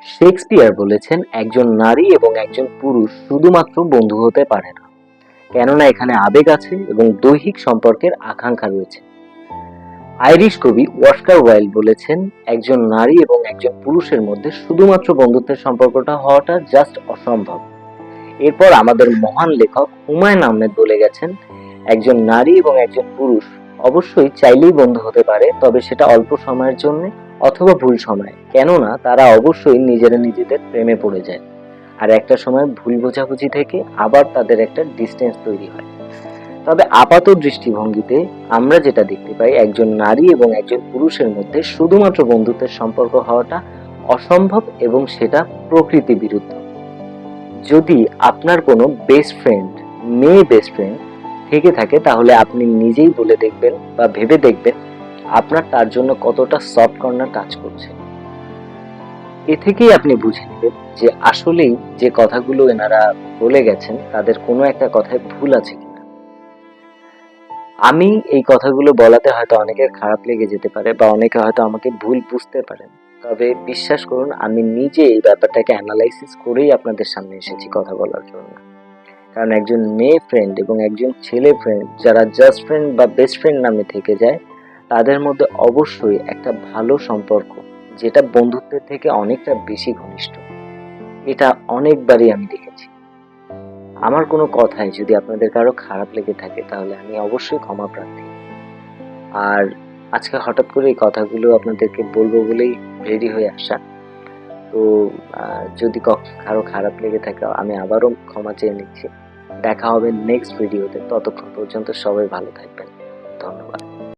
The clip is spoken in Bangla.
শেক্সপিয়ার বলেছেন, একজন নারী এবং একজন পুরুষ শুধুমাত্র বন্ধু হতে পারে না, কেননা এখানে আবেগ আছে এবং দৈহিক সম্পর্কের আকাঙ্ক্ষা রয়েছে। আইরিশ কবি অস্কার ওয়াইল্ড বলেছেন, একজন নারী এবং একজন পুরুষের মধ্যে শুধুমাত্র বন্ধুত্বের সম্পর্কটা হওয়াটা জাস্ট অসম্ভব। এরপর আমাদের মহান লেখক হুমায়ুন আহমেদ বলে গেছেন, একজন নারী এবং একজন পুরুষ অবশ্যই চাইলেই বন্ধু হতে পারে, তবে সেটা অল্প সময়ের জন্য অথবা ভুল সময়ে, কেননা তারা অবশ্যই নিজেরা নিজেদের প্রেমে পড়ে যায়, আর একটা সময় ভুল বোঝাবুঝি থেকে আবার তাদের একটা ডিস্টেন্স তৈরি হয়। তবে আপাত দৃষ্টিভঙ্গিতে আমরা যেটা দেখতে পাই, একজন নারী এবং একজন পুরুষের মধ্যে শুধুমাত্র বন্ধুত্বের সম্পর্ক হওয়াটা অসম্ভব এবং সেটা প্রকৃতি বিরুদ্ধ। যদি আপনার কোনো বেস্ট ফ্রেন্ড, মেয়ে বেস্ট ফ্রেন্ড থেকে থাকে, তাহলে আপনি নিজেই বলে দেখবেন বা ভেবে দেখবেন আপনার তার জন্য কতটা সফট কর্নার কাজ করছে। এ থেকেই আপনি বুঝে নেবেন যে আসলেই যে কথাগুলো এনারা বলে গেছেন তাদের কোনো একটা কথায় ভুল আছে কিনা। আমি এই কথাগুলো বলাতে হয়তো অনেকের খারাপ লেগে যেতে পারে বা অনেকে হয়তো আমাকে ভুল বুঝতে পারেন, তবে বিশ্বাস করুন আমি নিজে এই ব্যাপারটাকে অ্যানালাইসিস করেই আপনাদের সামনে এসেছি কথা বলার জন্য। কারণ একজন মেয়ে ফ্রেন্ড এবং একজন ছেলে ফ্রেন্ড যারা জাস্ট ফ্রেন্ড বা বেস্ট ফ্রেন্ড নামে থেকে যায়, তাদের মধ্যে অবশ্যই একটা ভালো সম্পর্ক, যেটা বন্ধুত্বের থেকে অনেকটা বেশি ঘনিষ্ঠ। এটা অনেকবারই আমি দেখেছি। আমার কোনো কথায় যদি আপনাদের কারো খারাপ লেগে থাকে, তাহলে আমি অবশ্যই ক্ষমা প্রার্থী। আর আজকে হঠাৎ করে এই কথাগুলো আপনাদেরকে বলবো বলেই রেডি হয়ে আসা। তো যদি কারো খারাপ লেগে থাকে, আমি আবারও ক্ষমা চেয়ে নিচ্ছি। দেখা হবে নেক্সট ভিডিওতে। ততক্ষণ পর্যন্ত সবাই ভালো থাকবেন। ধন্যবাদ।